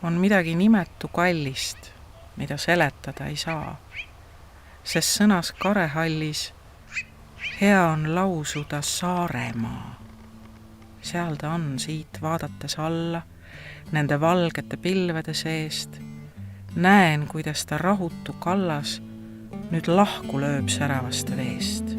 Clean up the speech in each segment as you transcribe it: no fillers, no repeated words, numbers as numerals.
on midagi nimetu kallist, mida seletada ei saa, sest sõnas Karehallis hea on lausuda Saaremaa. Seal ta on siit vaadates alla, nende valgete pilvede seest. Näen, kuidas ta rahutu kallas nüüd lahku lööb säravast veest.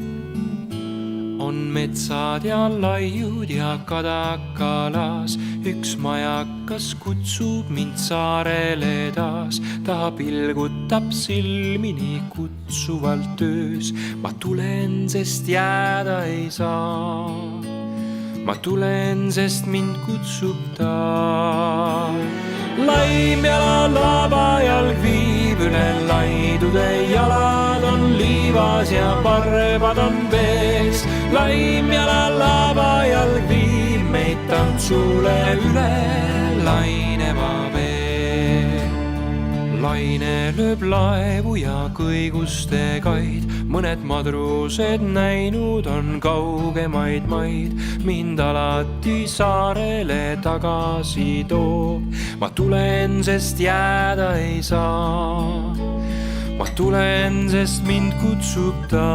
On metsad ja laiud ja kadakalas, üks majakas kutsub mind saarele taas. Ta pilgutab silmini kutsuvalt öös, ma tulen, sest jääda ei saa. Ma tulen, sest mind kutsub ta. Laimjala lavajalg viib üle laidude, jalad on liivas ja parved on vees. Laimjala lavajalg viib meid tantsule üle laineva vee. Laine lööb laevu ja kõiguste kaid, mõned madrused näinud on kaugemaid maid. Mind alati saarele tagasi toob, ma tulen, sest jääda ei saa. Ma tulen, sest mind kutsub ta.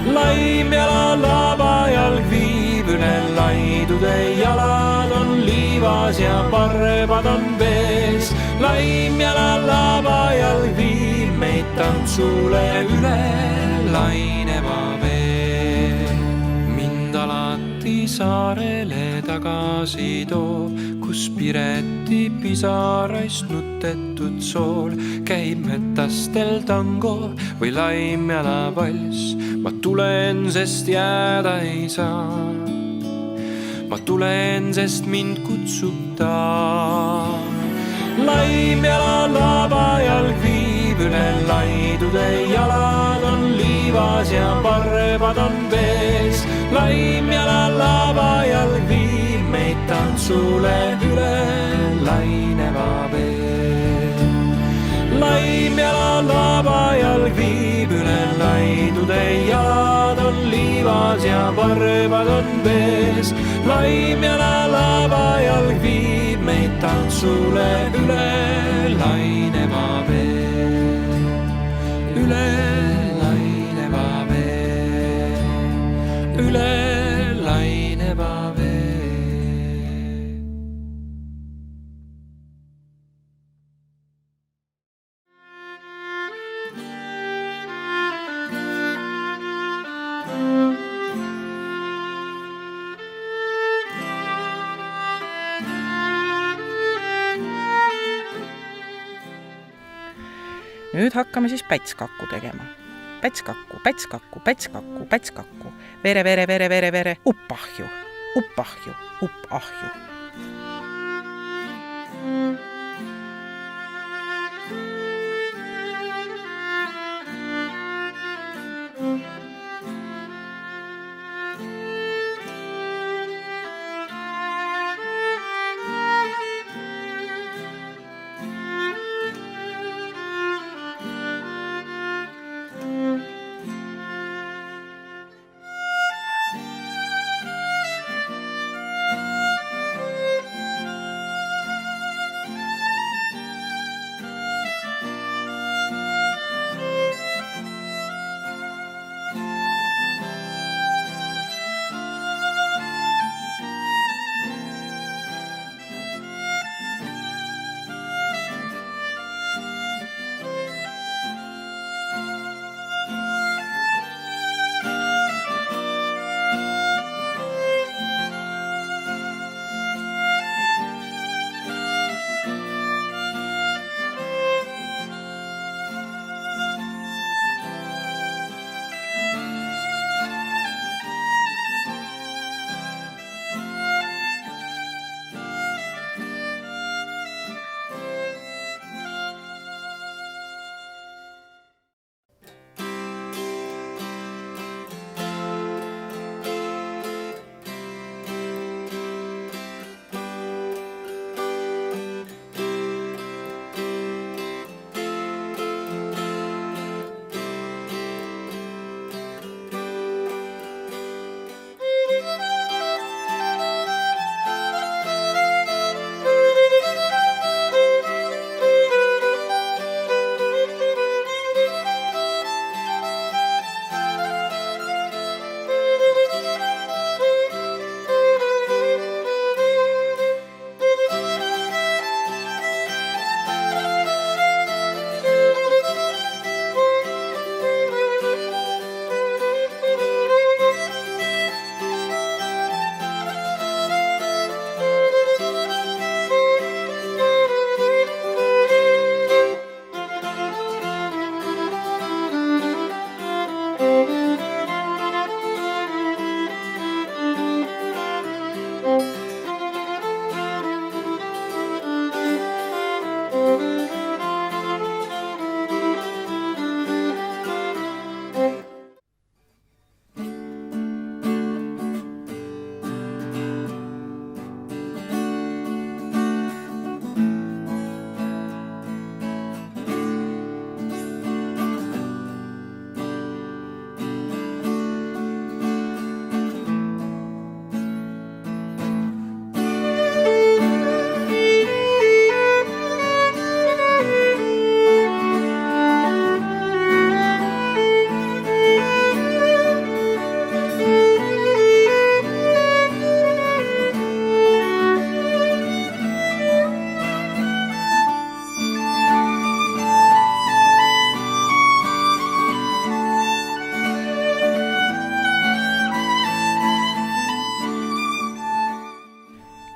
Laimjala lavajalg viib üle laidude, jalad on liivas ja parved on vees. Laimjala lavajalg viib meid tantsule üle laineva vee. Mind alati saarele tagasi toob, kus Pireti pisaraist nutetud sool käib metastel tango või Laimjala valss. Ma tulen, sest jääda ei saa. Ma tulen, sest mind kutsub ta. Laimjala lavajalg viib üle laidude, jalad on liivas ja parved on vees. Laimjala lavajalg viib meid tantsule üle laineva vee. Laimjala lavajalg viib üle laidude, jalad on liivas ja parved on vees. Laimjala lavajalg viib meid tantsule üle laineva vee. Üle laineva vee. Üle laineva vee. Nüüd hakkame siis pätskakku tegema. Pätskakku, pätskakku, pätskakku, pätskakku. Vere, vere, vere, vere, vere. Uppahju, uppahju, uppahju.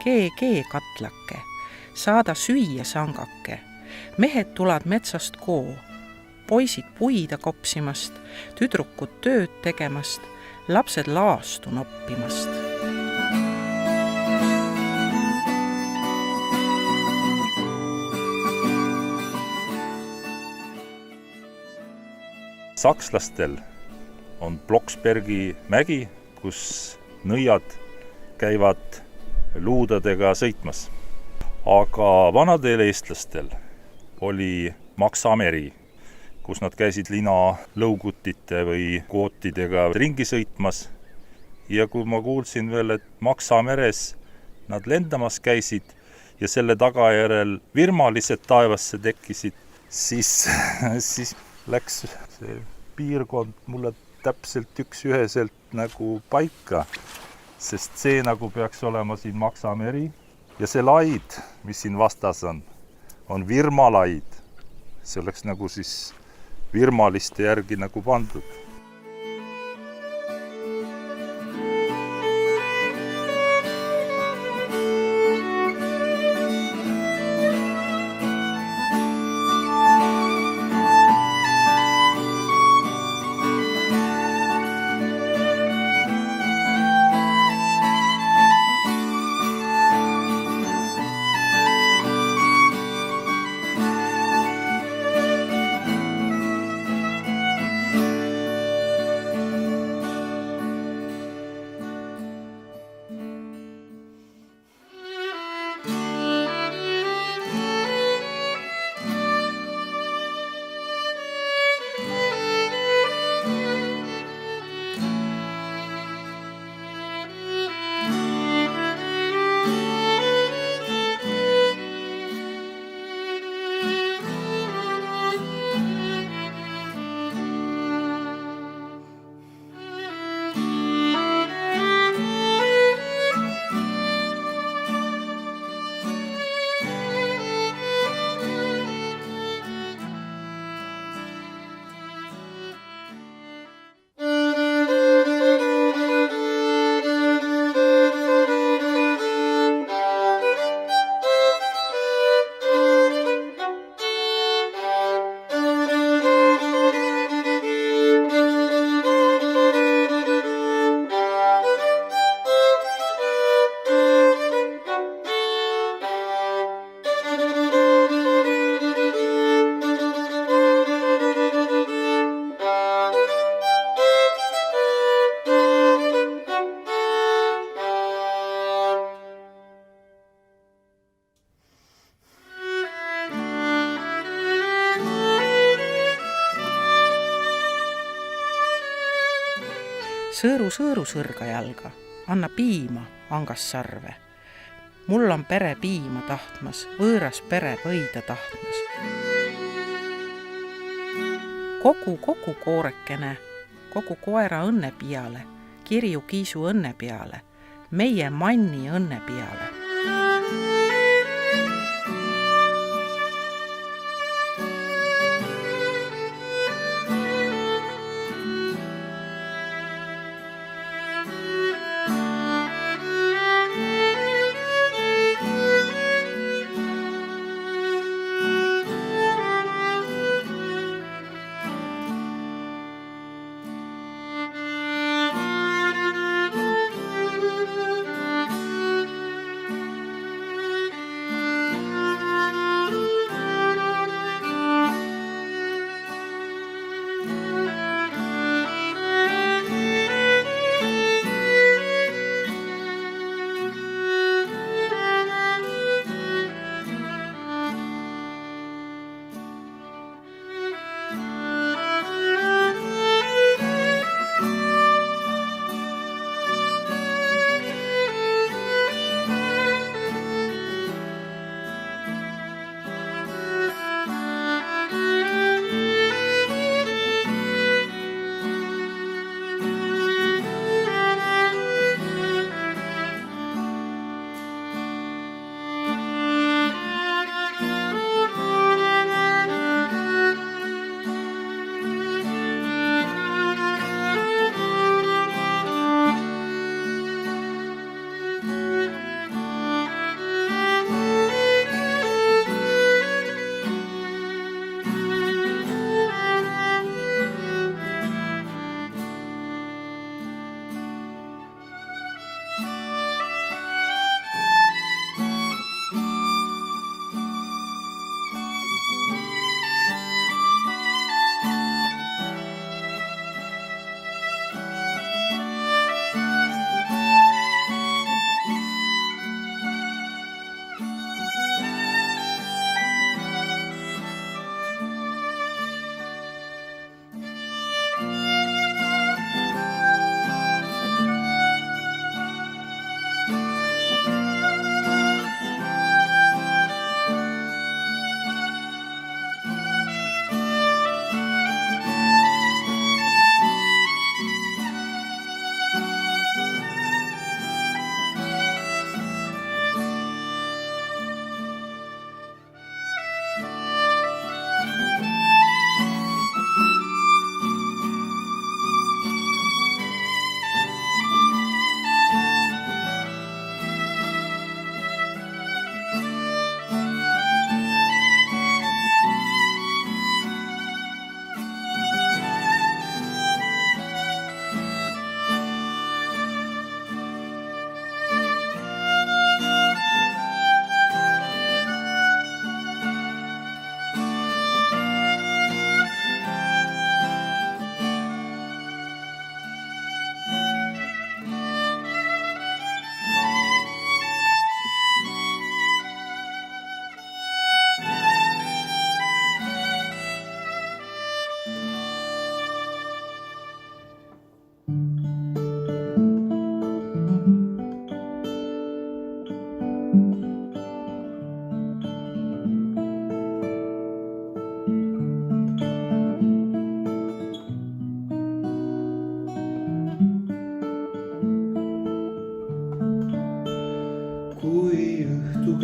Kee katlake, saada süüa sangake. Mehed tulad metsast koo, poisid puida kopsimast, tüdrukud tööd tegemast, lapsed laastu noppimast. Sakslastel on Blocksbergi mägi, kus nõiad käivad luudadega sõitmas. Aga vanadel eestlastel oli Maksameri, kus nad käisid linalõugutite või kootidega ringi sõitmas. Ja kui ma kuulsin veel, et Maksameres nad lendamas käisid ja selle tagajärel virmalised taevasse tekkisid, siis läks see piirkond mulle täpselt üksüheselt nagu paika, sest see nagu peaks olema siin Maksameri ja see laid, mis siin vastas on virmalaid. See oleks nagu siis virmaliste järgi nagu pandud. Sõõru sõrga jalga, anna piima angas sarve. Mul on pere piima tahtmas, võõras pere võida tahtmas. Kogu koorekene, kogu koera õnne peale, kirju kiisu õnne peale, meie manni õnne peale.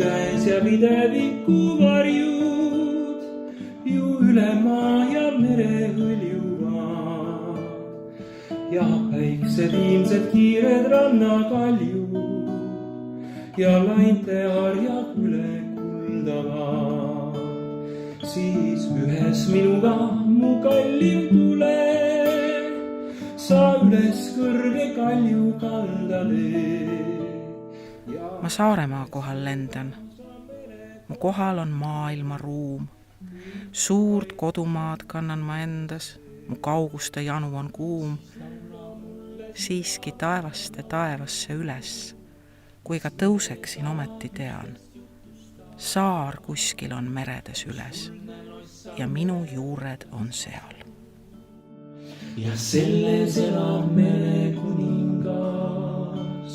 käes ja videviku varjud ju üle maa ja mere hõljuvad ja päikseviimsed kiired rannakaljud ja lainte harjad üle kuldavad. Siis ühes minuga mu kallim tule, sa üles kõrge kalju kaldale. Ma Saaremaa kohal lendan. Mu kohal on maailma ruum. Suurt kodumaad kannan ma endas, mu kauguste janu on kuum. Siiski taevaste taevasse üles, kui ka tõuseksin ometi tean. Saar kuskil on meredes üles ja minu juured on seal. Ja selles elab mere kuningas,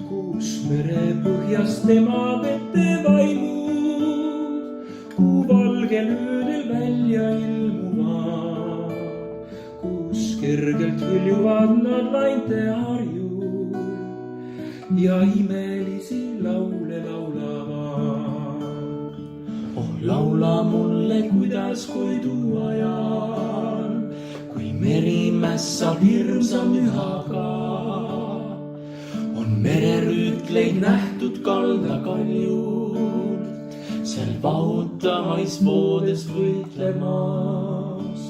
kus mere põhjas tema vette vaimud, kuu valgel öödel välja ilmuvad, kus kergelt hõljuvad nad lainte harjul ja imelisi laule laulavad. Oh, laula mulle, kuidas koidu ajan, kui meri mässab hirmsa mühaga. On mererüütleid nähtud kaldakaljult, seal vahutamais voodes võitlemas.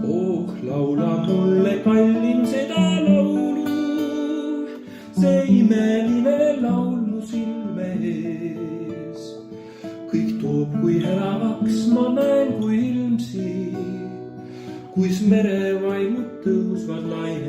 Oh, laula mulle, kallim, seda laulu, see imeline laul mu silme ees. Kõik toob kui elavaks, ma näen kui ilmsi, kuis merevaimud tõusvad laine